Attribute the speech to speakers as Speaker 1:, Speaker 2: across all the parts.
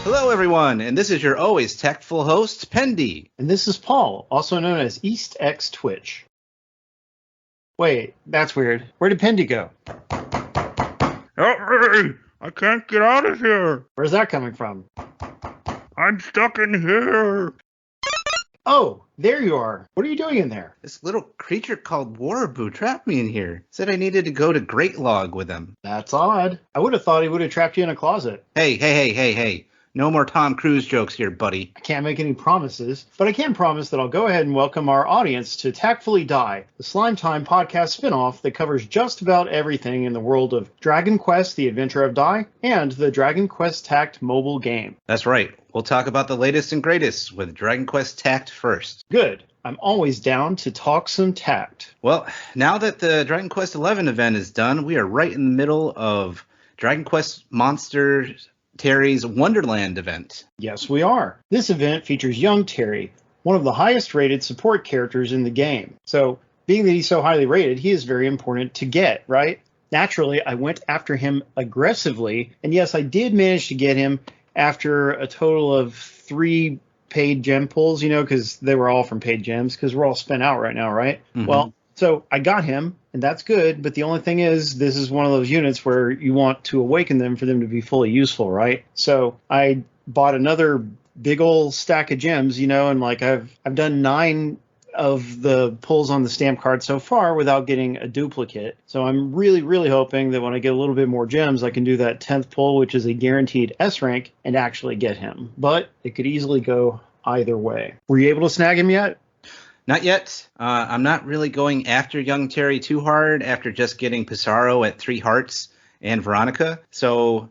Speaker 1: Hello, everyone, and this is your always tactful host, Pendy.
Speaker 2: And this is Paul, also known as East X Twitch. Wait, that's weird. Where did Pendy go?
Speaker 3: Help me! I can't get out of here!
Speaker 2: Where's that coming from?
Speaker 3: I'm stuck in here!
Speaker 2: Oh, there you are. What are you doing in there?
Speaker 1: This little creature called Waraboo trapped me in here. Said I needed to go to Great Log with him.
Speaker 2: That's odd. I would have thought he would have trapped you in a closet.
Speaker 1: Hey. No more Tom Cruise jokes here, buddy.
Speaker 2: I can't make any promises, but I can promise that I'll go ahead and welcome our audience to Tactfully Dai, the Slime Time podcast spinoff that covers just about everything in the world of Dragon Quest, the Adventure of Dai, and the Dragon Quest Tact mobile game.
Speaker 1: That's right. We'll talk about the latest and greatest with Dragon Quest Tact first.
Speaker 2: Good. I'm always down to talk some tact.
Speaker 1: Well, now that the Dragon Quest XI event is done, we are right in the middle of Dragon Quest Monsters Terry's Wonderland event.
Speaker 2: Yes, we are. This event features young Terry, one of the highest rated support characters in the game. So, being that he's so highly rated, he is very important to get, right? Naturally, I went after him aggressively, and yes, I did manage to get him after a total of 3 paid gem pulls, because they were all from paid gems, because we're all spent out right now, right? Mm-hmm. Well, so I got him, and that's good, but the only thing is, this is one of those units where you want to awaken them for them to be fully useful, right? So I bought another big old stack of gems, and like I've done 9 of the pulls on the stamp card so far without getting a duplicate. So I'm really, really hoping that when I get a little bit more gems, I can do that 10th pull, which is a guaranteed S rank, and actually get him. But it could easily go either way. Were you able to snag him yet?
Speaker 1: Not yet. I'm not really going after young Terry too hard after just getting Pissarro at 3 hearts and Veronica. So,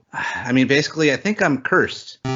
Speaker 1: basically, I think I'm cursed to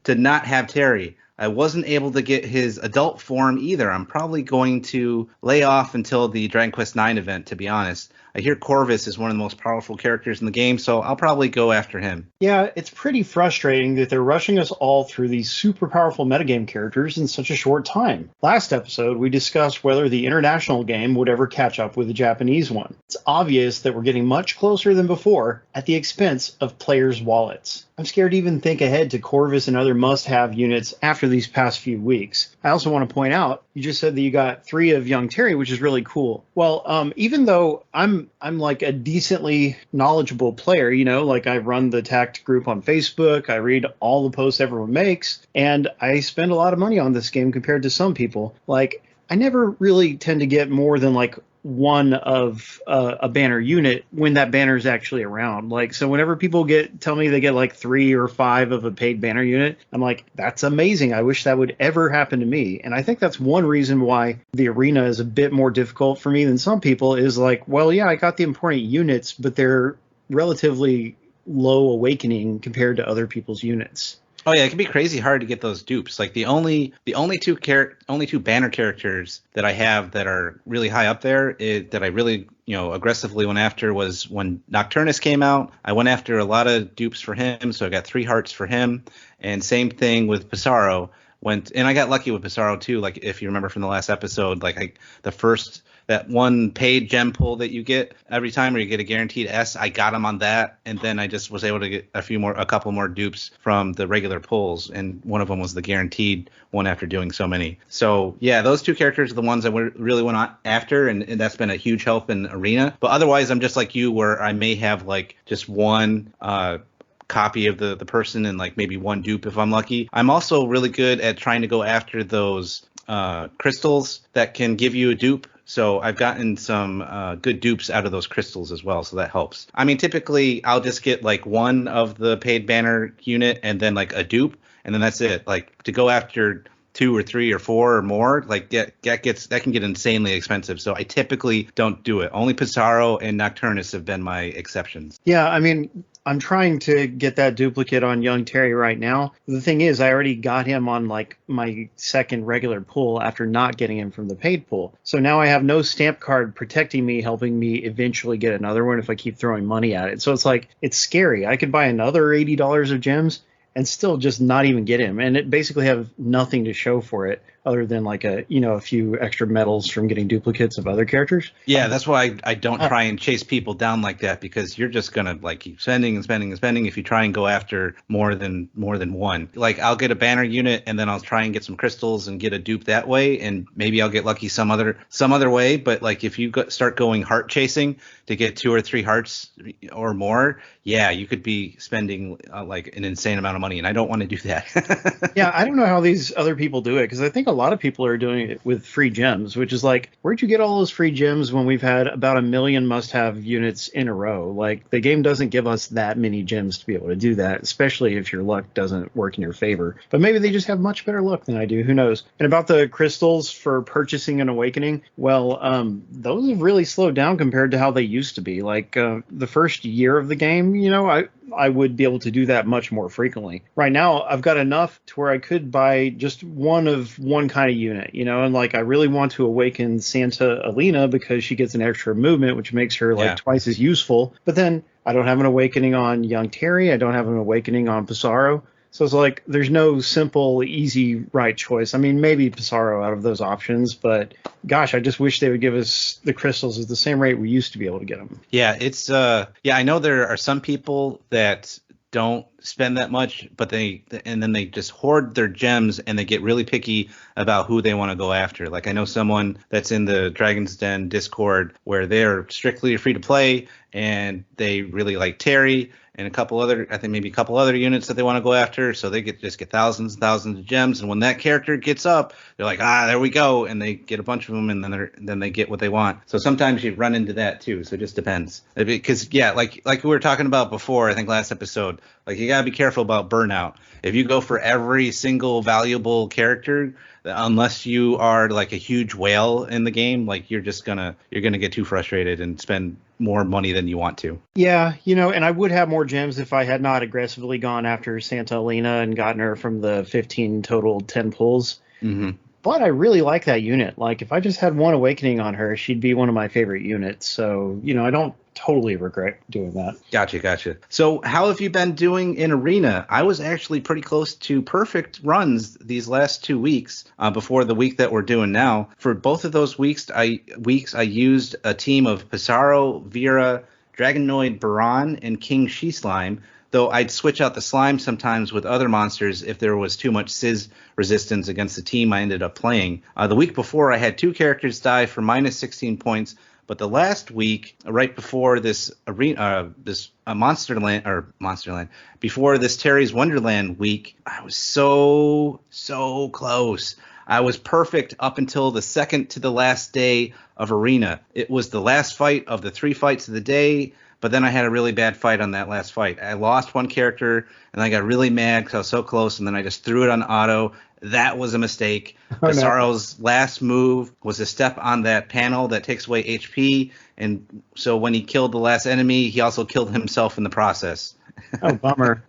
Speaker 1: not have Terry. I wasn't able to get his adult form either. I'm probably going to lay off until the Dragon Quest IX event, to be honest. I hear Corvus is one of the most powerful characters in the game, so I'll probably go after him.
Speaker 2: Yeah, it's pretty frustrating that they're rushing us all through these super powerful metagame characters in such a short time. Last episode, we discussed whether the international game would ever catch up with the Japanese one. It's obvious that we're getting much closer than before at the expense of players' wallets. I'm scared to even think ahead to Corvus and other must-have units after these past few weeks. I also want to point out, you just said that you got 3 of young Terry, which is really cool. Well, even though I'm like a decently knowledgeable player, like I run the Tact group on Facebook, I read all the posts everyone makes, and I spend a lot of money on this game compared to some people. Like, I never really tend to get more than like one of a banner unit when that banner is actually around. Like, so whenever people tell me they get like 3 or 5 of a paid banner unit, I'm like, that's amazing. I wish that would ever happen to me. And I think that's one reason why the arena is a bit more difficult for me than some people is like, well, yeah, I got the important units, but they're relatively low awakening compared to other people's units.
Speaker 1: Oh yeah, it can be crazy hard to get those dupes. Like the only two banner characters that I have that are really high up there that I really aggressively went after was when Nocturnus came out. I went after a lot of dupes for him, so I got 3 hearts for him. And same thing with Pissarro. And I got lucky with Pissarro too. Like if you remember from the last episode, that one paid gem pull that you get every time where you get a guaranteed S, I got him on that, and then I just was able to get a couple more dupes from the regular pulls, and one of them was the guaranteed one after doing so many. So yeah, those 2 characters are the ones I really went after, and that's been a huge help in Arena. But otherwise, I'm just like you, where I may have like just one copy of the person and like maybe 1 dupe if I'm lucky. I'm also really good at trying to go after those crystals that can give you a dupe. So I've gotten some good dupes out of those crystals as well, so that helps. Typically I'll just get like 1 of the paid banner unit and then like a dupe, and then that's it. Like to go after 2 or 3 or 4 or more, like that can get insanely expensive. So I typically don't do it. Only Pissarro and Nocturnus have been my exceptions.
Speaker 2: Yeah, I'm trying to get that duplicate on young Terry right now. The thing is, I already got him on like my 2nd regular pull after not getting him from the paid pull. So now I have no stamp card protecting me, helping me eventually get another one if I keep throwing money at it. So it's like, it's scary. I could buy another $80 of gems and still just not even get him, and it basically have nothing to show for it other than like a few extra medals from getting duplicates of other characters.
Speaker 1: Yeah, that's why I don't try and chase people down like that, because you're just gonna like keep spending and spending and spending if you try and go after more than one. Like I'll get a banner unit and then I'll try and get some crystals and get a dupe that way, and maybe I'll get lucky some other way. But like if you start going heart chasing to get 2 or 3 hearts or more, yeah, you could be spending like an insane amount of money, and I don't want to do that.
Speaker 2: Yeah, I don't know how these other people do it, because I think a lot of people are doing it with free gems, which is like, where'd you get all those free gems when we've had about 1 million must-have units in a row? Like, the game doesn't give us that many gems to be able to do that, especially if your luck doesn't work in your favor. But maybe they just have much better luck than I do. Who knows? And about the crystals for purchasing an awakening, well, those have really slowed down compared to how they used to be. Like, the first year of the game, I would be able to do that much more frequently. Right now, I've got enough to where I could buy just one of one kind of unit, and like I really want to awaken Santa Alina because she gets an extra movement, which makes her like twice as useful. But then I don't have an awakening on young Terry. I don't have an awakening on Pissarro. So it's like there's no simple, easy, right choice. I mean, maybe Pissarro out of those options, but gosh, I just wish they would give us the crystals at the same rate we used to be able to get them.
Speaker 1: Yeah, it's I know there are some people that don't spend that much, but then they just hoard their gems and they get really picky about who they want to go after. Like I know someone that's in the Dragon's Den Discord where they're strictly free to play and they really like Terry and a couple other units that they want to go after. So they just get thousands and thousands of gems. And when that character gets up, they're like, there we go. And they get a bunch of them and then they get what they want. So sometimes you run into that too. So it just depends. Because like we were talking about before, I think last episode, like you got to be careful about burnout. If you go for every single valuable character, unless you are like a huge whale in the game, like you're gonna get too frustrated and spend more money than you want to.
Speaker 2: Yeah, and I would have more gems if I had not aggressively gone after Santa Alina and gotten her from the 15 total 10 pulls.
Speaker 1: Mm-hmm.
Speaker 2: But I really like that unit. Like if I just had one awakening on her, she'd be one of my favorite units. So, I don't totally regret doing that.
Speaker 1: Gotcha. So how have you been doing in Arena? I was actually pretty close to perfect runs these last 2 weeks before the week that we're doing now. For both of those weeks, I used a team of Pissarro, Vera, Dragonoid Baron, and King She-Slime, though I'd switch out the slime sometimes with other monsters if there was too much Sizz resistance against the team I ended up playing. The week before, I had 2 characters die for minus 16 points, but the last week, right before this Monsterland, before this Terry's Wonderland week, I was so close. I was perfect up until the second to the last day of Arena. It was the last fight of the 3 fights of the day, but then I had a really bad fight on that last fight. I lost one character, and I got really mad because I was so close, and then I just threw it on auto. That was a mistake. Pissarro's last move was to step on that panel that takes away HP, and so when he killed the last enemy, he also killed himself in the process.
Speaker 2: Oh, bummer.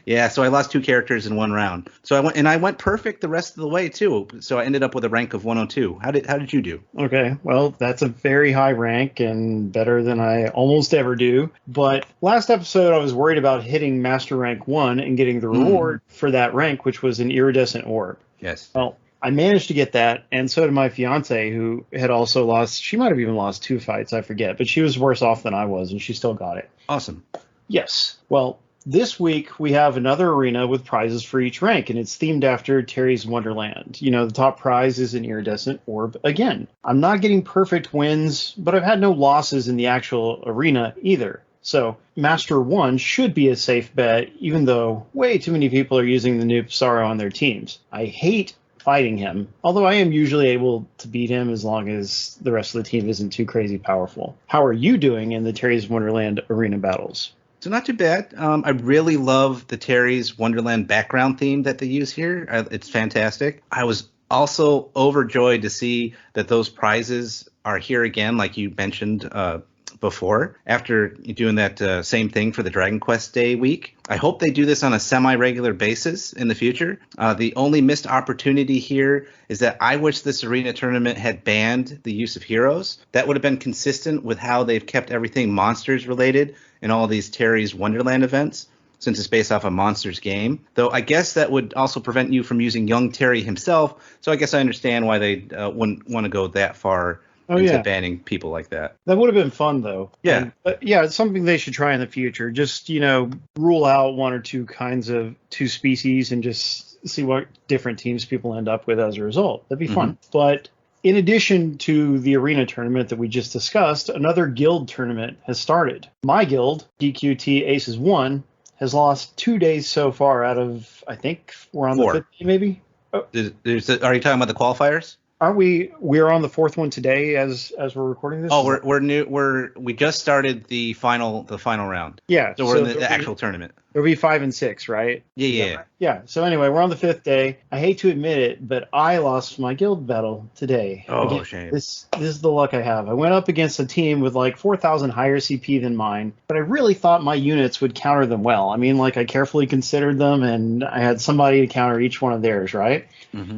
Speaker 1: Yeah, so I lost 2 characters in 1 round. So I went perfect the rest of the way too. So I ended up with a rank of 102. How did you do?
Speaker 2: Okay, well, that's a very high rank and better than I almost ever do. But last episode, I was worried about hitting Master Rank 1 and getting the reward for that rank, which was an iridescent orb.
Speaker 1: Yes.
Speaker 2: Well, I managed to get that, and so did my fiance, who had also lost. She might have even lost 2 fights, I forget, but she was worse off than I was, and she still got it.
Speaker 1: Awesome.
Speaker 2: Yes. Well, this week, we have another arena with prizes for each rank, and it's themed after Terry's Wonderland. The top prize is an iridescent orb again. I'm not getting perfect wins, but I've had no losses in the actual arena either. So Master 1 should be a safe bet, even though way too many people are using the new Pissarro on their teams. I hate fighting him, although I am usually able to beat him as long as the rest of the team isn't too crazy powerful. How are you doing in the Terry's Wonderland arena battles?
Speaker 1: So not too bad. I really love the Terry's Wonderland background theme that they use here. It's fantastic. I was also overjoyed to see that those prizes are here again, like you mentioned before, after doing that same thing for the Dragon Quest Day week. I hope they do this on a semi-regular basis in the future. The only missed opportunity here is that I wish this arena tournament had banned the use of heroes. That would have been consistent with how they've kept everything monsters related in all these Terry's Wonderland events. since it's based off a monsters game. Though I guess that would also prevent you from using young Terry himself. So I guess I understand why they wouldn't want to go that far into banning people like that.
Speaker 2: That would have been fun, though.
Speaker 1: Yeah.
Speaker 2: But yeah, it's something they should try in the future. Just, rule out one or two species and just see what different teams people end up with as a result. That'd be fun. But in addition to the arena tournament that we just discussed, another guild tournament has started. My guild, DQT Aces 1, has lost 2 days so far out of, I think, we're on
Speaker 1: 4.
Speaker 2: the 5th day, maybe?
Speaker 1: Oh. Are you talking about the qualifiers?
Speaker 2: Aren't we? We're on the 4th one today as we're recording this.
Speaker 1: Oh, we're new. We just started the final round.
Speaker 2: Yeah.
Speaker 1: So we're in the actual tournament.
Speaker 2: There'll be 5 and 6, right?
Speaker 1: Yeah.
Speaker 2: Yeah. So anyway, we're on the 5th day. I hate to admit it, but I lost my guild battle today.
Speaker 1: Oh,
Speaker 2: Again,
Speaker 1: shame.
Speaker 2: This is the luck I have. I went up against a team with like 4,000 higher CP than mine, but I really thought my units would counter them well. I mean, like I carefully considered them, and I had somebody to counter each one of theirs, right?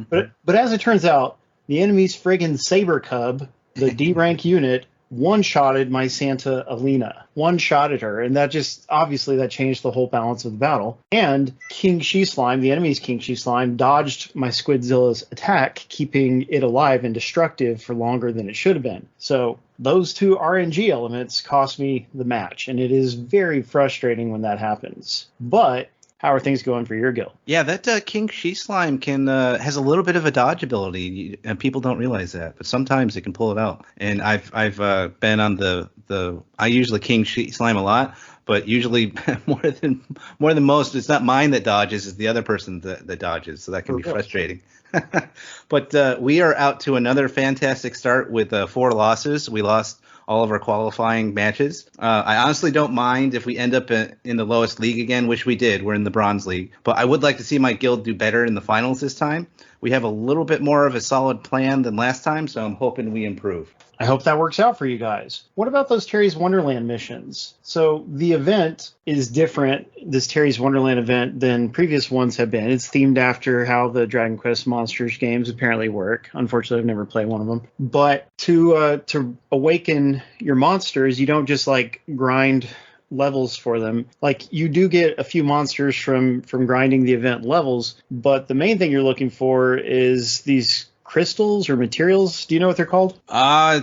Speaker 2: But as it turns out, the enemy's friggin' Saber Cub, the D rank unit, one-shotted my Santa Alina. One-shotted her, and that just, obviously, that changed the whole balance of the battle. And King She-Slime, the enemy's King She-Slime, dodged my Squidzilla's attack, keeping it alive and destructive for longer than it should have been. So those two RNG elements cost me the match, and it is very frustrating when that happens. But how are things going for your guild?
Speaker 1: Yeah, that King She-Slime has a little bit of a dodge ability, and people don't realize that, but sometimes it can pull it out. And I've been on the I use the King She-Slime a lot, but usually more than most, it's not mine that dodges, it's the other person that dodges, so that can be frustrating. But we are out to another fantastic start with 4 losses. We lost all of our qualifying matches. I honestly don't mind if we end up in the lowest league again, which we did. We're in the bronze league. But I would like to see my guild do better in the finals this time. We have a little bit more of a solid plan than last time, so I'm hoping we improve.
Speaker 2: I hope that works out for you guys. What about those Terry's Wonderland missions? So the event is different, this Terry's Wonderland event, than previous ones have been. It's themed after how the Dragon Quest Monsters games apparently work. Unfortunately, I've never played one of them. But to awaken your monsters, you don't just like grind levels for them. Like you do get a few monsters from grinding the event levels, but the main thing you're looking for is these crystals or materials. Do you know what they're called?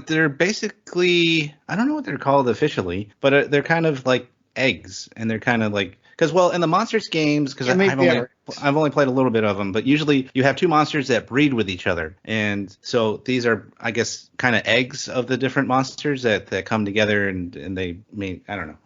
Speaker 1: They're basically, I don't know what they're called officially, but they're kind of like eggs, and they're kind of like, because in the monsters games, because I've only played a little bit of them, but usually you have 2 monsters that breed with each other, and so these are, I guess, kind of eggs of the different monsters that come together, and they mean, I don't know,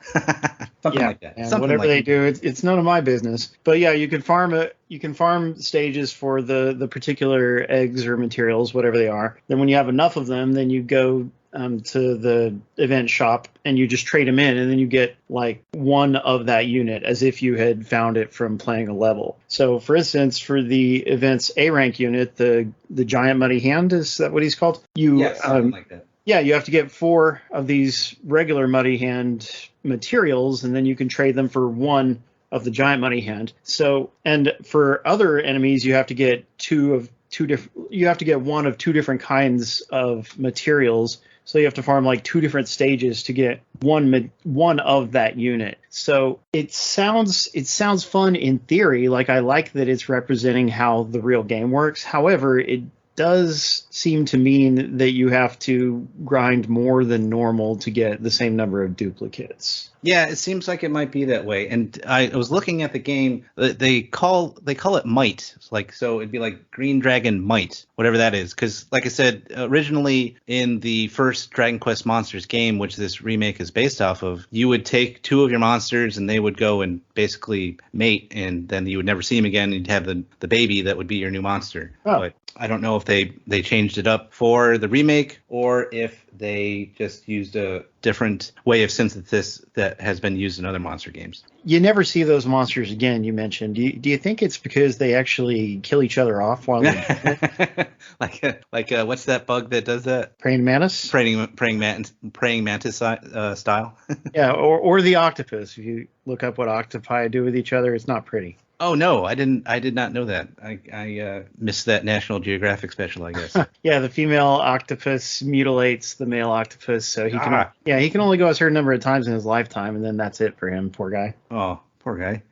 Speaker 1: something like that.
Speaker 2: And whatever they do, it's none of my business. But yeah, you can farm stages for the particular eggs or materials, whatever they are. Then when you have enough of them, then you go to the event shop and you just trade them in, and then you get like one of that unit as if you had found it from playing a level. So for instance, for the event's A rank unit, the giant muddy hand, is that what he's called?
Speaker 1: Something like that.
Speaker 2: Yeah, you have to get 4 of these regular muddy hand materials, and then you can trade them for 1 of the giant muddy hand. So, and for other enemies, you have to get 1 of 2 different kinds of materials. So you have to farm like 2 different stages to get one of that unit. So it sounds fun in theory. Like I like that it's representing how the real game works. However, it does seem to mean that you have to grind more than normal to get the same number of duplicates.
Speaker 1: Yeah, it seems like it might be that way. And I was looking at the game. They call it Might. So it'd be like Green Dragon Might, whatever that is. Because, like I said, originally in the first Dragon Quest Monsters game, which this remake is based off of, you would take 2 of your monsters and they would go and basically mate, and then you would never see them again. You'd have the baby that would be your new monster.
Speaker 2: Oh.
Speaker 1: But I don't know if they changed it up for the remake or if they just used a different way of synthesis that has been used in other monster games.
Speaker 2: You never see those monsters again, you mentioned. Do you think it's because they actually kill each other off while they're
Speaker 1: like what's that bug that does that?
Speaker 2: Praying mantis?
Speaker 1: Praying mantis style.
Speaker 2: Yeah, or the octopus. If you look up what octopi do with each other, it's not pretty.
Speaker 1: Oh no, I did not know that. I missed that National Geographic special, I guess.
Speaker 2: Yeah, the female octopus mutilates the male octopus, so he can only go a certain number of times in his lifetime, and then that's it for him. Poor guy.
Speaker 1: Oh, poor guy.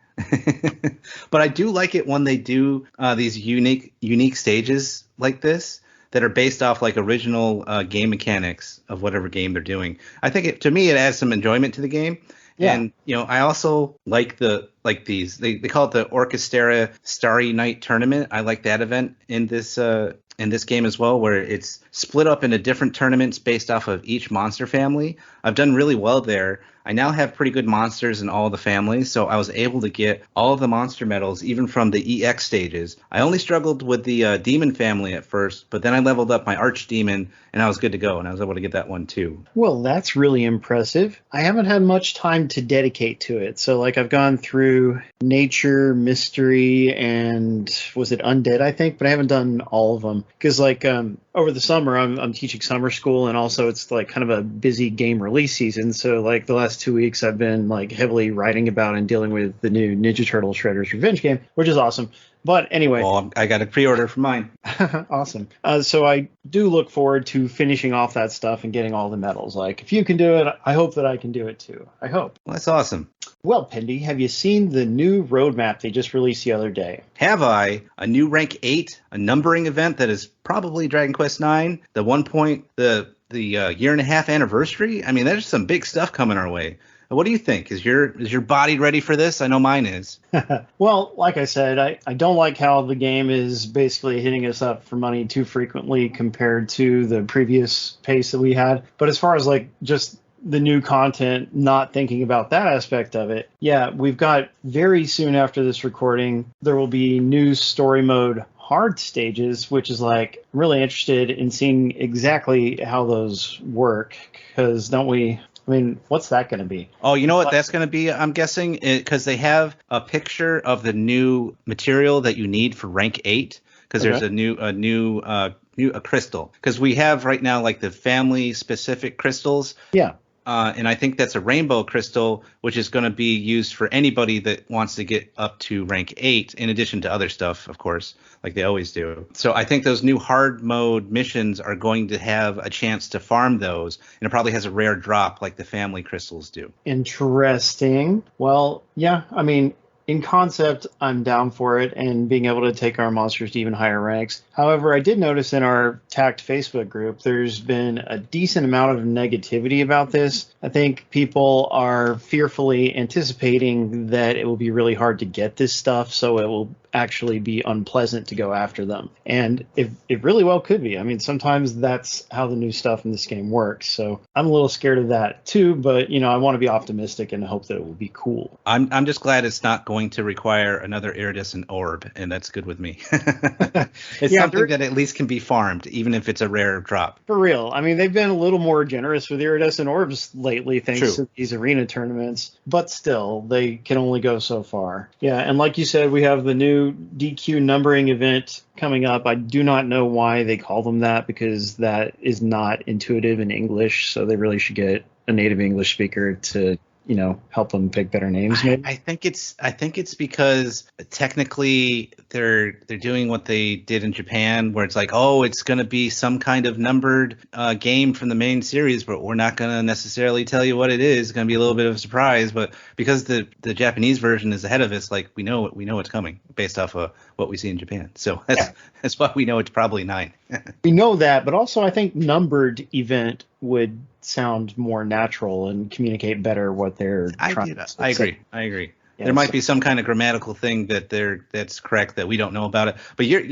Speaker 1: But I do like it when they do these unique stages like this that are based off like original game mechanics of whatever game they're doing. I think to me it adds some enjoyment to the game.
Speaker 2: Yeah.
Speaker 1: And I also like these they call it the Orchestra Starry Night Tournament. I like that event in this game as well, where it's split up into different tournaments based off of each monster family. I've done really well there. I now have pretty good monsters in all the families, so I was able to get all of the monster medals, even from the EX stages. I only struggled with the demon family at first, but then I leveled up my archdemon, and I was good to go, and I was able to get that one too.
Speaker 2: Well, that's really impressive. I haven't had much time to dedicate to it. So, like, I've gone through nature, mystery, and was it undead, I think, but I haven't done all of them. Because, like, over the summer, I'm teaching summer school, and also it's, like, kind of a busy game release season. So, like, the last 2 weeks, I've been, like, heavily writing about and dealing with the new Ninja Turtle Shredder's Revenge game, which is awesome. But anyway.
Speaker 1: Well, I got a pre-order for mine.
Speaker 2: Awesome. So I do look forward to finishing off that stuff and getting all the medals. Like, if you can do it, I hope that I can do it too. I hope.
Speaker 1: Well, that's awesome.
Speaker 2: Well, Pendy, have you seen the new roadmap they just released the other day?
Speaker 1: Have I? A new rank 8, a numbering event that is probably Dragon Quest 9, the year and a half anniversary. I mean, there's some big stuff coming our way. What do you think? Is your body ready for this? I know mine is.
Speaker 2: Well, like I said, I don't like how the game is basically hitting us up for money too frequently compared to the previous pace that we had. But as far as like just the new content, not thinking about that aspect of it, yeah, we've got very soon after this recording, there will be new story mode hard stages, which is like I'm really interested in seeing exactly how those work, because don't we? I mean, what's that going to be?
Speaker 1: Oh, you know what that's going to be? I'm guessing because they have a picture of the new material that you need for rank 8. Because there's a new crystal. Because we have right now like the family specific crystals.
Speaker 2: Yeah.
Speaker 1: And I think that's a rainbow crystal, which is going to be used for anybody that wants to get up to rank 8, in addition to other stuff, of course, like they always do. So I think those new hard mode missions are going to have a chance to farm those, and it probably has a rare drop like the family crystals do.
Speaker 2: Interesting. Well, yeah, I mean, in concept, I'm down for it and being able to take our monsters to even higher ranks. However, I did notice in our Tact Facebook group, there's been a decent amount of negativity about this. I think people are fearfully anticipating that it will be really hard to get this stuff, so it will actually be unpleasant to go after them. And it really well could be. I mean, sometimes that's how the new stuff in this game works. So I'm a little scared of that too, but I want to be optimistic and hope that it will be cool.
Speaker 1: I'm just glad it's not going to require another iridescent orb, and that's good with me. It's something that at least can be farmed, even if it's a rare drop.
Speaker 2: For real. I mean, they've been a little more generous with iridescent orbs lately, thanks to these arena tournaments, but still, they can only go so far. Yeah, and like you said, we have the new DQ numbering event coming up. I do not know why they call them that, because that is not intuitive in English, so they really should get a native English speaker to help them pick better names. Maybe.
Speaker 1: I think it's because technically they're doing what they did in Japan, where it's like, oh, it's going to be some kind of numbered game from the main series, but we're not going to necessarily tell you what it is. It's going to be a little bit of a surprise, but because the Japanese version is ahead of us, like we know it's coming based off of what we see in Japan. So that's why we know it's probably 9.
Speaker 2: We know that, but also I think numbered event would sound more natural and communicate better what they're trying to say.
Speaker 1: I agree. Yeah, there might be some kind of grammatical thing that's correct that we don't know about it. But you're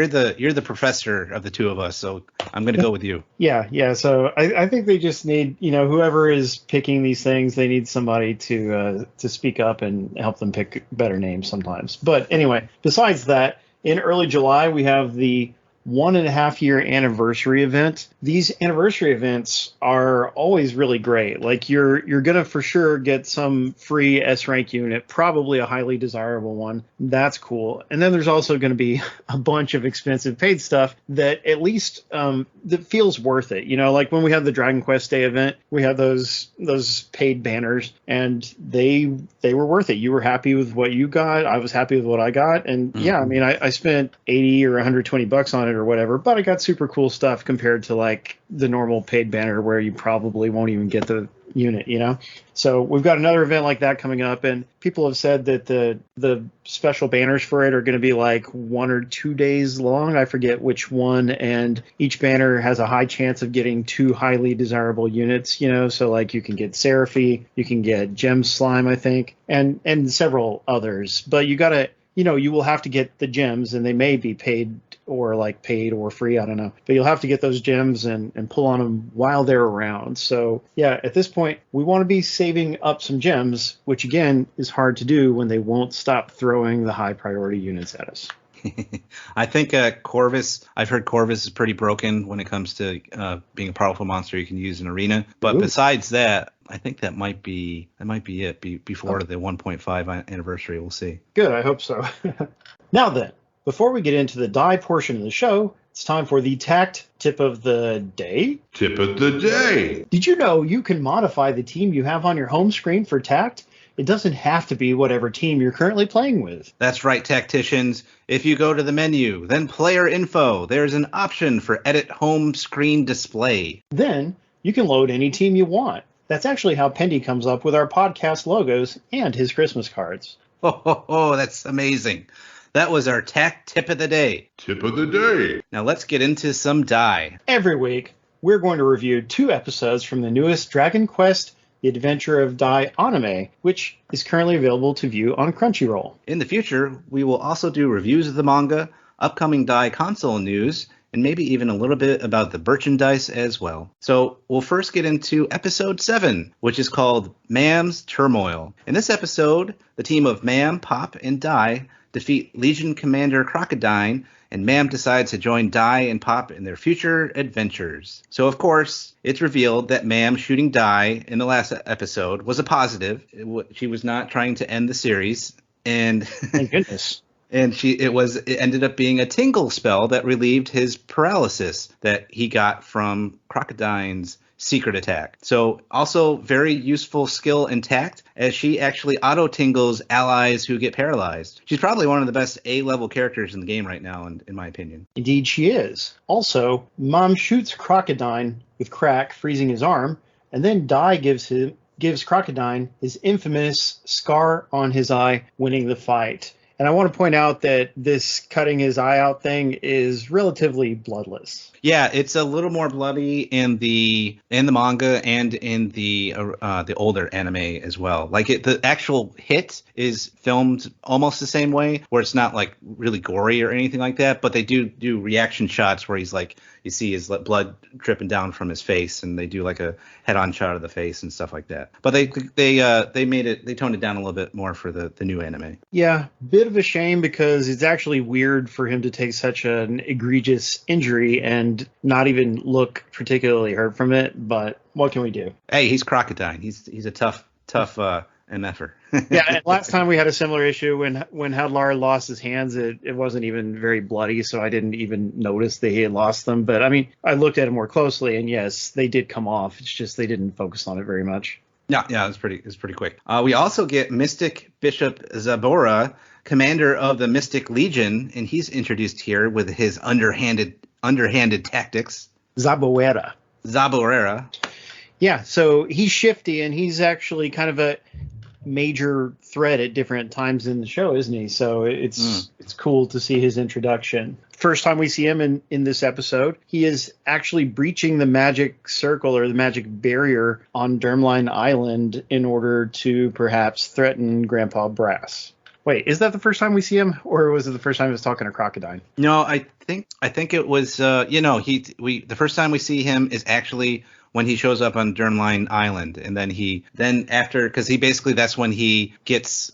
Speaker 1: the professor of the two of us, so I'm going to go with you.
Speaker 2: Yeah. So I think they just need, whoever is picking these things, they need somebody to speak up and help them pick better names sometimes. But anyway, besides that, in early July we have the 1.5 year anniversary event. These anniversary events are always really great. Like you're gonna for sure get some free S rank unit, probably a highly desirable one. That's cool. And then there's also going to be a bunch of expensive paid stuff that at least that feels worth it. Like when we had the Dragon Quest Day event, we had those paid banners, and they were worth it. You were happy with what you got. I was happy with what I got, and yeah, I mean, I spent $80 or $120 on it or whatever, but I got super cool stuff compared to like the normal paid banner where you probably won't even get the unit, you know? So we've got another event like that coming up, and people have said that the special banners for it are going to be like 1 or 2 days long. I forget which one, and each banner has a high chance of getting 2 highly desirable units, you know? So like you can get Seraphy, you can get Gem Slime, I think, and several others. But you got to, you know, you will have to get the gems, and they may be paid or free, I don't know. But you'll have to get those gems and pull on them while they're around. So yeah, at this point, we want to be saving up some gems, which again is hard to do when they won't stop throwing the high priority units at us.
Speaker 1: I think Corvus, I've heard Corvus is pretty broken when it comes to being a powerful monster you can use in Arena. But besides that, I think that might be it before the 1.5 anniversary. We'll see.
Speaker 2: Good, I hope so. Now then, before we get into the die portion of the show, it's time for the Tact Tip of the Day.
Speaker 3: Tip of the day.
Speaker 2: Did you know you can modify the team you have on your home screen for Tact? It doesn't have to be whatever team you're currently playing with.
Speaker 1: That's right, tacticians. If you go to the menu, then player info, there's an option for edit home screen display.
Speaker 2: Then you can load any team you want. That's actually how Pendy comes up with our podcast logos and his Christmas cards.
Speaker 1: Oh, that's amazing. That was our Tact Tip of the Day.
Speaker 3: Tip of the day.
Speaker 1: Now let's get into some die.
Speaker 2: Every week, we're going to review 2 episodes from the newest Dragon Quest, The Adventure of Dai anime, which is currently available to view on Crunchyroll.
Speaker 1: In the future, we will also do reviews of the manga, upcoming Dai console news, and maybe even a little bit about the merchandise as well. So we'll first get into episode 7, which is called Mam's Turmoil. In this episode, the team of Mam, Pop, and Dai defeat Legion Commander Crocodine, and Mam decides to join Dai and Pop in their future adventures. So, of course, it's revealed that Mam shooting Dai in the last episode was a positive. She was not trying to end the series. And
Speaker 2: Thank goodness.
Speaker 1: And it ended up being a tingle spell that relieved his paralysis that he got from Crocodine's secret attack. So also very useful skill and tact, as she actually auto tingles allies who get paralyzed. She's probably one of the best A-level characters in the game right now, in my opinion.
Speaker 2: Indeed she is. Also, Mom shoots Crocodine with Crack, freezing his arm, and then Dai gives Crocodine his infamous scar on his eye, winning the fight. And I want to point out that this cutting his eye out thing is relatively bloodless.
Speaker 1: Yeah, it's a little more bloody in the manga and in the older anime as well. Like the actual hit is filmed almost the same way, where it's not like really gory or anything like that. But they do reaction shots where he's like, you see his blood dripping down from his face, and they do like a head-on shot of the face and stuff like that. But they toned it down a little bit more for the new anime.
Speaker 2: Yeah, bit of a shame, because it's actually weird for him to take such an egregious injury and not even look particularly hurt from it. But what can we do?
Speaker 1: Hey, he's Crocodine. He's a tough MFer.
Speaker 2: Yeah, and last time we had a similar issue when Hadlar lost his hands, it wasn't even very bloody, so I didn't even notice that he had lost them. But I mean, I looked at it more closely, and yes, they did come off. It's just they didn't focus on it very much.
Speaker 1: Yeah, it's pretty quick. We also get Mystic Bishop Zabora, commander of the Mystic Legion, and he's introduced here with his underhanded tactics.
Speaker 2: Zaboera. Yeah, so he's shifty, and he's actually kind of a major threat at different times in the show, isn't he? So it's cool to see his introduction. First time we see him in this episode, he is actually breaching the magic circle or the magic barrier on Dermline Island in order to perhaps threaten Grandpa Brass. Wait, is that the first time we see him, or was it the first time he was talking to Crocodine?
Speaker 1: No, I think it was. The first time we see him is actually when he shows up on Dermline Island, and then after, because he basically, that's when he gets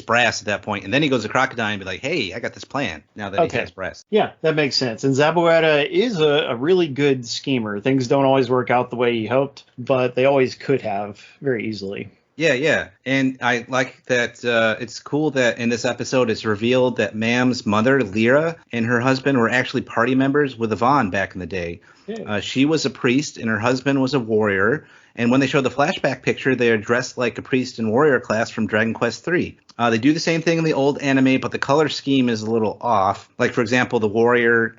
Speaker 1: Brass at that point, and then he goes to Crocodine and be like, hey, I got this plan now that he has Brass.
Speaker 2: Yeah, that makes sense. And Zaboera is a really good schemer. Things don't always work out the way he hoped, but they always could have very easily.
Speaker 1: Yeah. And I like that it's cool that in this episode it's revealed that Mam's mother, Lyra, and her husband were actually party members with Yvonne back in the day. Yeah. She was a priest and her husband was a warrior. And when they show the flashback picture, they are dressed like a priest and warrior class from Dragon Quest III. They do the same thing in the old anime, but the color scheme is a little off. Like, for example, the warrior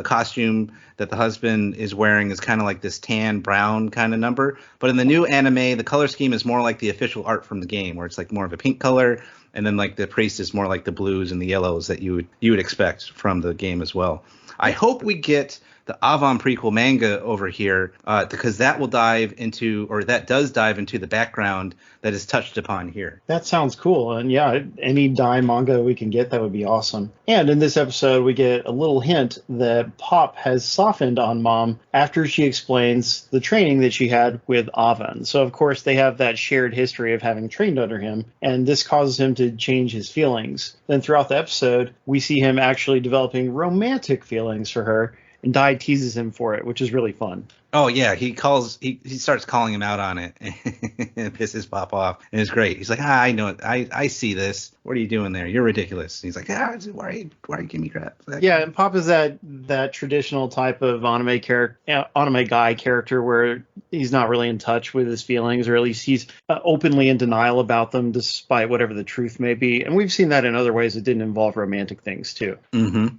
Speaker 1: costume that the husband is wearing is kind of like this tan brown kind of number. But in the new anime, the color scheme is more like the official art from the game, where it's like more of a pink color, and then like the priest is more like the blues and the yellows that you would expect from the game as well. I hope we get the Avon prequel manga over here because that will dive into, or that does dive into the background that is touched upon here.
Speaker 2: That sounds cool. And yeah, any Dai manga we can get, that would be awesome. And in this episode, we get a little hint that Pop has softened on Mom after she explains the training that she had with Avon. So, of course, they have that shared history of having trained under him, and this causes him to change his feelings. Then throughout the episode, we see him actually developing romantic feelings for her, and Dai teases him for it, which is really fun.
Speaker 1: Oh yeah, he starts calling him out on it and pisses Pop off, and it's great. He's like, I know it. I see this. What are you doing there? You're ridiculous. And he's like, why are you giving me crap?
Speaker 2: Yeah, and Pop is that traditional type of anime guy character where he's not really in touch with his feelings, or at least he's openly in denial about them, despite whatever the truth may be. And we've seen that in other ways that didn't involve romantic things too.
Speaker 1: Mm-hmm.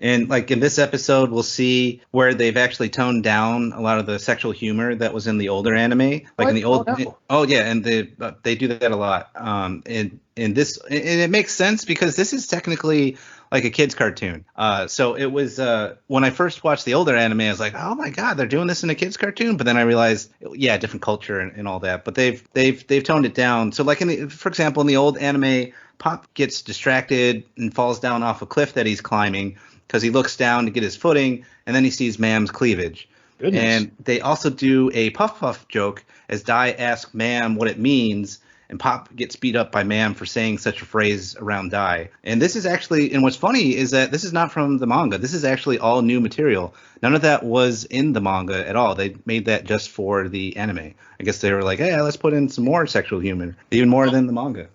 Speaker 1: And like in this episode, we'll see where they've actually toned down a lot of the sexual humor that was in the older anime. Like in the old, and they do that a lot. And this, and it makes sense because this is technically like a kid's cartoon. So it was when I first watched the older anime, I was like, oh my god, they're doing this in a kid's cartoon. But then I realized, yeah, different culture and all that. But they've toned it down. So like for example, in the old anime, Pop gets distracted and falls down off a cliff that he's climbing, because he looks down to get his footing, and then he sees Mam's cleavage. Goodness. And they also do a Puff Puff joke as Dai asks Mam what it means, and Pop gets beat up by Mam for saying such a phrase around Dai. And this is actually, and what's funny is that this is not from the manga. This is actually all new material. None of that was in the manga at all. They made that just for the anime. I guess they were like, hey, let's put in some more sexual humor, even more than the manga.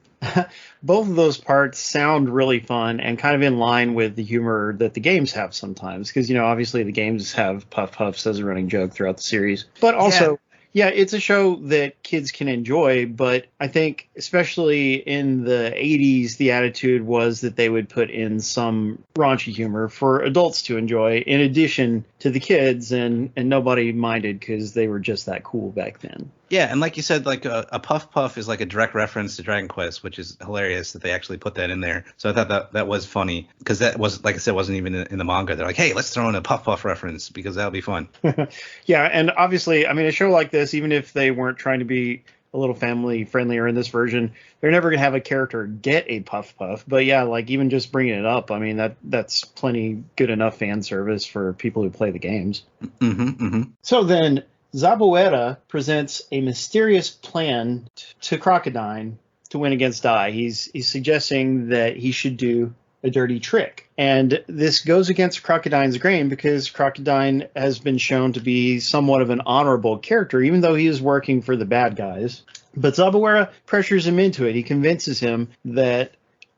Speaker 2: Both of those parts sound really fun and kind of in line with the humor that the games have sometimes, because, obviously the games have Puff Puffs as a running joke throughout the series. But also, yeah, it's a show that kids can enjoy, but I think especially in the 80s, the attitude was that they would put in some raunchy humor for adults to enjoy in addition to the kids, and nobody minded because they were just that cool back then.
Speaker 1: Yeah, and like you said, like a Puff Puff is like a direct reference to Dragon Quest, which is hilarious that they actually put that in there. So I thought that was funny, because that was, like I said, wasn't even in the manga. They're like, hey, let's throw in a Puff Puff reference because that'll be fun.
Speaker 2: Yeah, and obviously, I mean, a show like this, even if they weren't trying to be a little family friendlier in this version, they're never going to have a character get a Puff Puff. But yeah, like even just bringing it up, I mean, that's plenty good enough fan service for people who play the games.
Speaker 1: Mm-hmm, mm-hmm.
Speaker 2: So then Zabuera presents a mysterious plan to Crocodine to win against Dai. He's suggesting that he should do a dirty trick. And this goes against Crocodine's grain because Crocodine has been shown to be somewhat of an honorable character, even though he is working for the bad guys. But Zabuera pressures him into it. He convinces him that,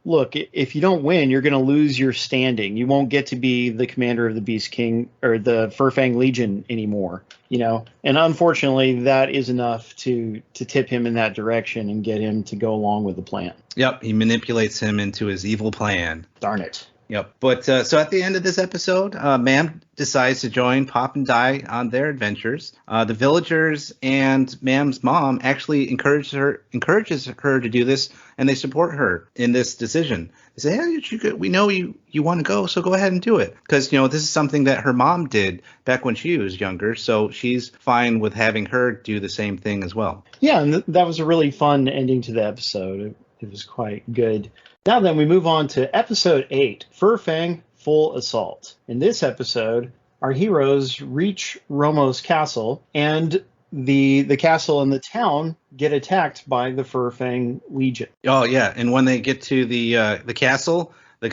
Speaker 2: look, if you don't win, you're going to lose your standing. You won't get to be the commander of the Beast King or the Furfang Legion anymore, And unfortunately, that is enough to tip him in that direction and get him to go along with the plan.
Speaker 1: Yep, he manipulates him into his evil plan.
Speaker 2: Darn it.
Speaker 1: Yep. But so at the end of this episode, Mam decides to join Pop and Dai on their adventures. The villagers and Mam's mom actually encourages her to do this, and they support her in this decision. They say, hey, we know you want to go, so go ahead and do it. Because, this is something that her mom did back when she was younger, so she's fine with having her do the same thing as well.
Speaker 2: Yeah, and that was a really fun ending to the episode. It was quite good. Now then, we move on to episode 8, Furfang Full Assault. In this episode, our heroes reach Romo's castle, and the castle and the town get attacked by the Furfang Legion.
Speaker 1: Oh yeah, and when they get to the castle, the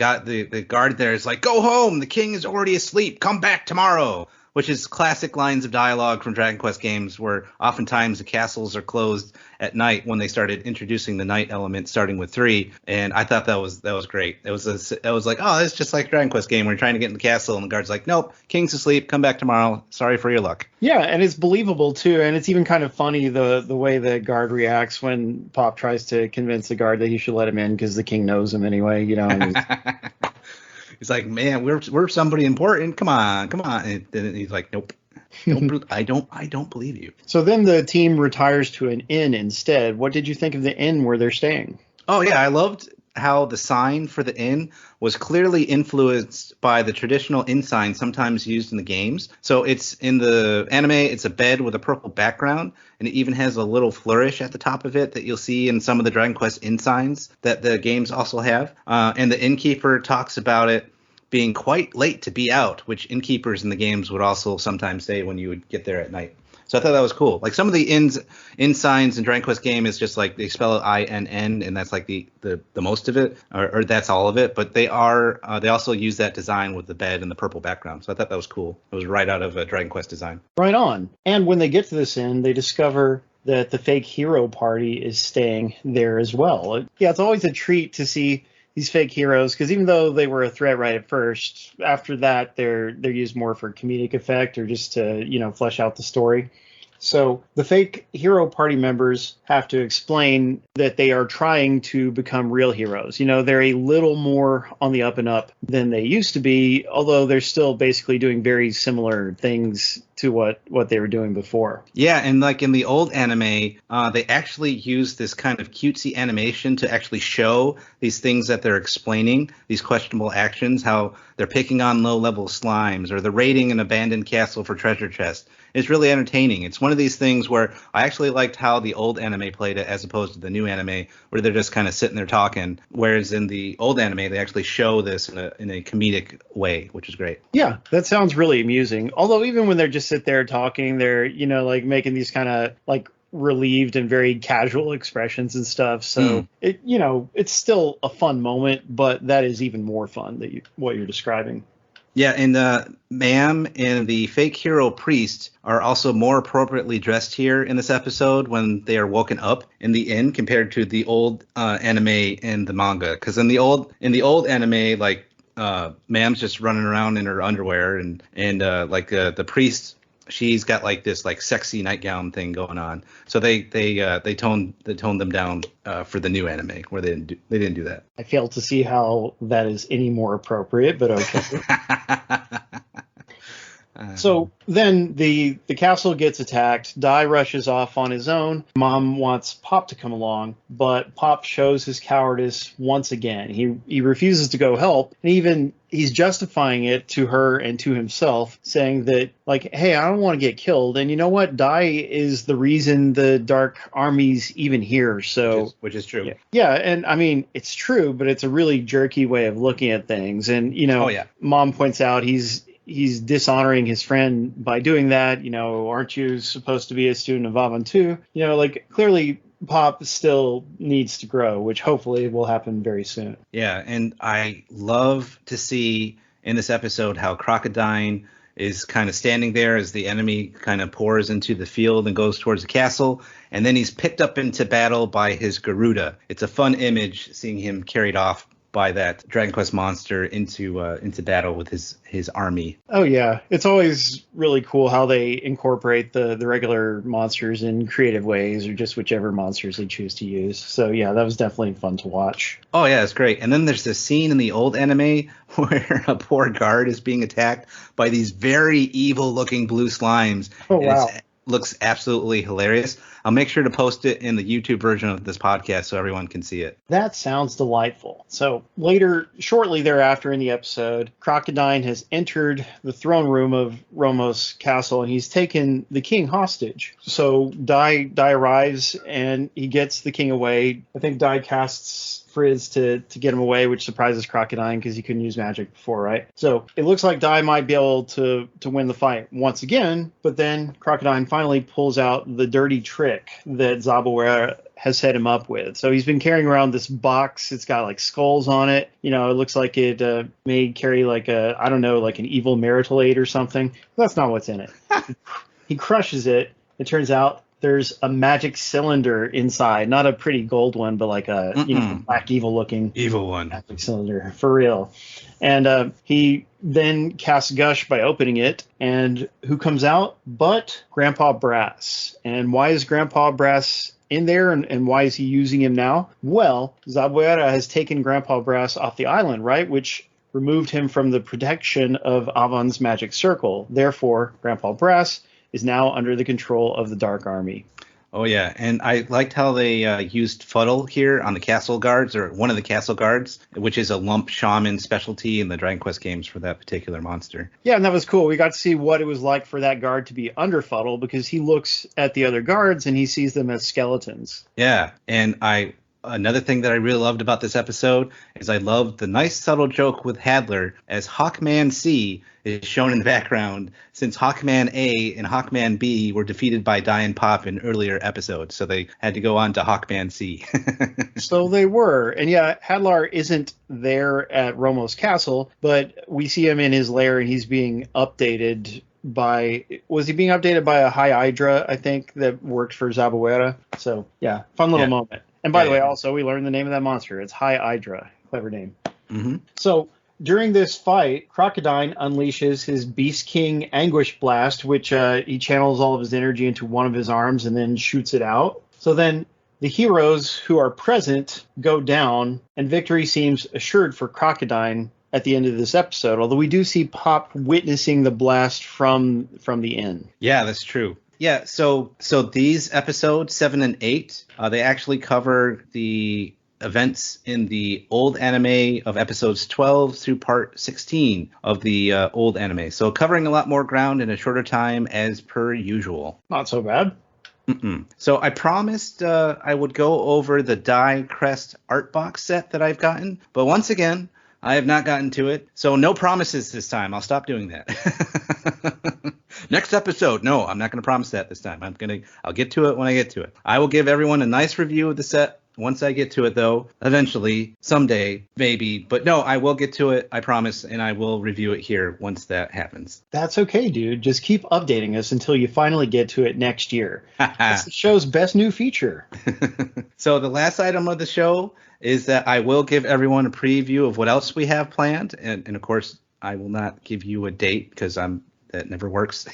Speaker 1: guard there is like, "Go home! The king is already asleep. Come back tomorrow." Which is classic lines of dialogue from Dragon Quest games, where oftentimes the castles are closed at night when they started introducing the night element, starting with 3. And I thought that was great. It was like, oh, it's just like a Dragon Quest game where you're trying to get in the castle and the guard's like, nope, king's asleep. Come back tomorrow. Sorry for your luck.
Speaker 2: Yeah, and it's believable too, and it's even kind of funny the way the guard reacts when Pop tries to convince the guard that he should let him in because the king knows him anyway.
Speaker 1: He's like, man, we're somebody important. Come on. And then he's like, nope. I don't believe you.
Speaker 2: So then the team retires to an inn instead. What did you think of the inn where they're staying?
Speaker 1: Oh yeah, I loved how the sign for the inn was clearly influenced by the traditional inn sign sometimes used in the games. So it's in the anime, it's a bed with a purple background, and it even has a little flourish at the top of it that you'll see in some of the Dragon Quest inn signs that the games also have. And the innkeeper talks about it being quite late to be out, which innkeepers in the games would also sometimes say when you would get there at night. So I thought that was cool. Like some of the inn signs in Dragon Quest game is just like they spell it INN, and that's like the most of it, or that's all of it. But they also use that design with the bed and the purple background. So I thought that was cool. It was right out of a Dragon Quest design.
Speaker 2: Right on. And when they get to this inn, they discover that the fake hero party is staying there as well. Yeah, it's always a treat to see these fake heroes, because even though they were a threat right at first, after that they're used more for comedic effect or just to flesh out the story. So the fake hero party members have to explain that they are trying to become real heroes. They're a little more on the up and up than they used to be, although they're still basically doing very similar things to what they were doing before.
Speaker 1: Yeah, and like in the old anime, they actually use this kind of cutesy animation to actually show these things that they're explaining, these questionable actions, how they're picking on low-level slimes or they're raiding an abandoned castle for treasure chest. It's really entertaining. It's one of these things where I actually liked how the old anime played it as opposed to the new anime, where they're just kind of sitting there talking. Whereas in the old anime, they actually show this in a comedic way, which is great.
Speaker 2: Yeah, that sounds really amusing. Although even when they're just sit there talking, they're like making these kind of like relieved and very casual expressions and stuff. So it's still a fun moment, but that is even more fun what you're describing.
Speaker 1: Yeah, and Ma'am and the fake hero priest are also more appropriately dressed here in this episode when they are woken up in the inn compared to the old anime and the manga. Because in the old anime, like Ma'am's just running around in her underwear, and the priest, she's got like this like sexy nightgown thing going on. So they toned them down for the new anime where they didn't do that.
Speaker 2: I fail to see how that is any more appropriate, but okay. So then the castle gets attacked. Dai rushes off on his own. Mom wants Pop to come along, but Pop shows his cowardice once again. He refuses to go help, and he's justifying it to her and to himself, saying that, like, hey, I don't want to get killed. And you know what? Dai is the reason the Dark Army's even here. So
Speaker 1: which is true.
Speaker 2: Yeah, and I mean, it's true, but it's a really jerky way of looking at things. And, Mom points out he's dishonoring his friend by doing that. Aren't you supposed to be a student of Avantu? Clearly Pop still needs to grow, which hopefully will happen very soon.
Speaker 1: Yeah, and I love to see in this episode how Crocodine is kind of standing there as the enemy kind of pours into the field and goes towards the castle, and then he's picked up into battle by his Garuda. It's a fun image seeing him carried off by that Dragon Quest monster into battle with his army.
Speaker 2: Oh yeah, it's always really cool how they incorporate the regular monsters in creative ways, or just whichever monsters they choose to use. So yeah, that was definitely fun to watch.
Speaker 1: Oh yeah, it's great. And then there's this scene in the old anime where a poor guard is being attacked by these very evil looking blue slimes.
Speaker 2: Oh wow.
Speaker 1: Looks absolutely hilarious. I'll make sure to post it in the YouTube version of this podcast so everyone can see it.
Speaker 2: That sounds delightful. So shortly thereafter in the episode, Crocodine has entered the throne room of Romos Castle, and he's taken the king hostage. So Dai arrives, and he gets the king away. I think Dai casts Frizz to get him away, which surprises Crocodine because he couldn't use magic before, right? So it looks like Dai might be able to win the fight once again, but then Crocodine finally pulls out the dirty trick that Zabuera has set him up with. So he's been carrying around this box. It's got like skulls on it. It looks like it may carry like an evil marital aid or something. That's not what's in it. He crushes it. It turns out there's a magic cylinder inside, not a pretty gold one, but like a black evil looking
Speaker 1: one
Speaker 2: magic cylinder for real. And he then casts Gush by opening it, and who comes out but Grandpa Brass? And why is Grandpa Brass in there, and why is he using him now? Well, Zabuera has taken Grandpa Brass off the island, right? Which removed him from the protection of Avon's magic circle. Therefore, Grandpa Brass is now under the control of the Dark Army.
Speaker 1: Oh, yeah. And I liked how they used Fuddle here on the castle guards, or one of the castle guards, which is a lump shaman specialty in the Dragon Quest games for that particular monster.
Speaker 2: Yeah, and that was cool. We got to see what it was like for that guard to be under Fuddle, because he looks at the other guards and he sees them as skeletons.
Speaker 1: Yeah. And another thing that I really loved about this episode is I loved the nice subtle joke with Hadler as Hawkman C is shown in the background, since Hawkman A and Hawkman B were defeated by Dai and Pop in earlier episodes, so they had to go on to Hawkman C.
Speaker 2: So they were. And yeah, Hadlar isn't there at Romo's castle, but we see him in his lair and he's being updated was he being updated by a High Hydra, I think, that worked for Zabuera? So yeah, fun little moment. And by the way, also, we learned the name of that monster. It's High Hydra. Clever name.
Speaker 1: Mm-hmm.
Speaker 2: So during this fight, Crocodine unleashes his Beast King Anguish Blast, which he channels all of his energy into one of his arms and then shoots it out. So then the heroes who are present go down, and victory seems assured for Crocodine at the end of this episode, although we do see Pop witnessing the blast from the inn.
Speaker 1: Yeah, that's true. Yeah, so these episodes 7 and 8, they actually cover the events in the old anime of episodes 12 through part 16 of the old anime. So covering a lot more ground in a shorter time as per usual.
Speaker 2: Not so bad.
Speaker 1: So I promised I would go over the Dai Crest art box set that I've gotten, but once again, I have not gotten to it. So no promises this time. I'll stop doing that. Next episode. No, I'm not going to promise that this time. I'll get to it when I get to it. I will give everyone a nice review of the set once I get to it, though. Eventually, someday, maybe. But no, I will get to it, I promise, and I will review it here once that happens.
Speaker 2: That's okay, dude. Just keep updating us until you finally get to it next year. That's the show's best new feature.
Speaker 1: So the last item of the show is that I will give everyone a preview of what else we have planned. And of course, I will not give you a date because that never works.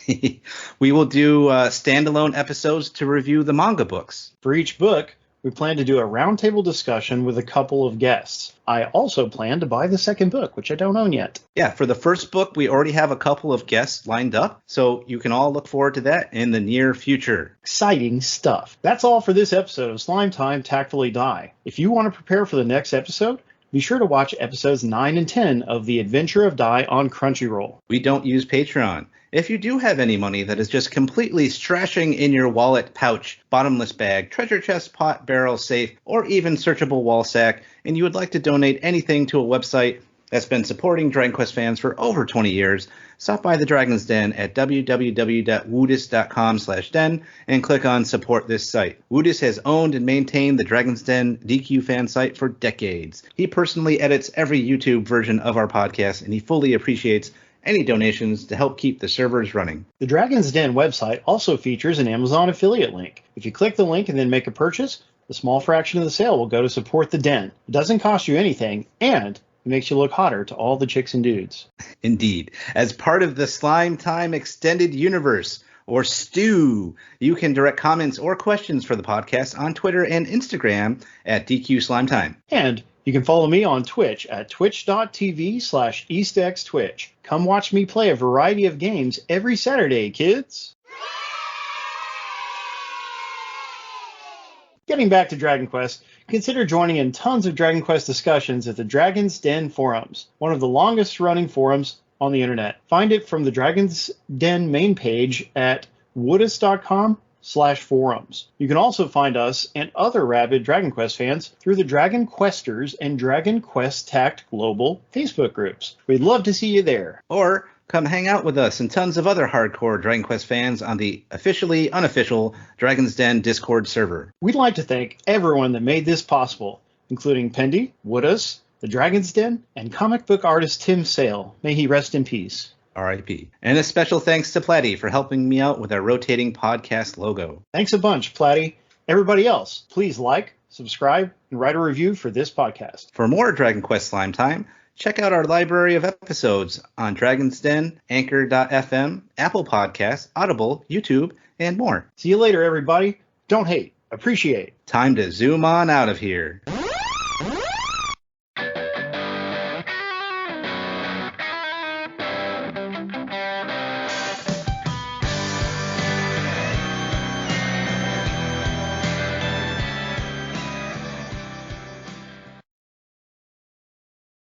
Speaker 1: We will do standalone episodes to review the manga books.
Speaker 2: For each book, we plan to do a roundtable discussion with a couple of guests. I also plan to buy the second book, which I don't own yet.
Speaker 1: Yeah, for the first book, we already have a couple of guests lined up, so you can all look forward to that in the near future.
Speaker 2: Exciting stuff. That's all for this episode of Slime Time Tactfully Die. If you want to prepare for the next episode, be sure to watch episodes 9 and 10 of The Adventure of Dai on Crunchyroll.
Speaker 1: We don't use Patreon. If you do have any money that is just completely strashing in your wallet, pouch, bottomless bag, treasure chest, pot, barrel, safe, or even searchable wall sack, and you would like to donate anything to a website that's been supporting Dragon Quest fans for over 20 years, stop by the Dragon's Den at www.woodis.com/den and click on Support This Site. Woodis has owned and maintained the Dragon's Den DQ fan site for decades. He personally edits every YouTube version of our podcast, and he fully appreciates any donations to help keep the servers running.
Speaker 2: The Dragon's Den website also features an Amazon affiliate link. If you click the link and then make a purchase, a small fraction of the sale will go to support the Den. It doesn't cost you anything, and it makes you look hotter to all the chicks and dudes.
Speaker 1: Indeed. As part of the Slime Time Extended Universe, or STEW, you can direct comments or questions for the podcast on Twitter and Instagram at DQ Slime Time.
Speaker 2: And you can follow me on Twitch at twitch.tv/EastXTwitch. Come watch me play a variety of games every Saturday, kids. Getting back to Dragon Quest, consider joining in tons of Dragon Quest discussions at the Dragon's Den forums, one of the longest running forums on the internet. Find it from the Dragon's Den main page at woodis.com/forums. You can also find us and other rabid Dragon Quest fans through the Dragon Questers and Dragon Quest Tact Global Facebook groups. We'd love to see you there.
Speaker 1: Or come hang out with us and tons of other hardcore Dragon Quest fans on the officially unofficial Dragon's Den Discord server.
Speaker 2: We'd like to thank everyone that made this possible, including Pendy, Woodis, the Dragon's Den, and comic book artist Tim Sale. May he rest in peace.
Speaker 1: R.I.P. And a special thanks to Platty for helping me out with our rotating podcast logo.
Speaker 2: Thanks a bunch, Platty. Everybody else, please like, subscribe, and write a review for this podcast.
Speaker 1: For more Dragon Quest Slime Time, check out our library of episodes on Dragon's Den, Anchor.fm, Apple Podcasts, Audible, YouTube, and more.
Speaker 2: See you later, everybody. Don't hate, appreciate.
Speaker 1: Time to zoom on out of here.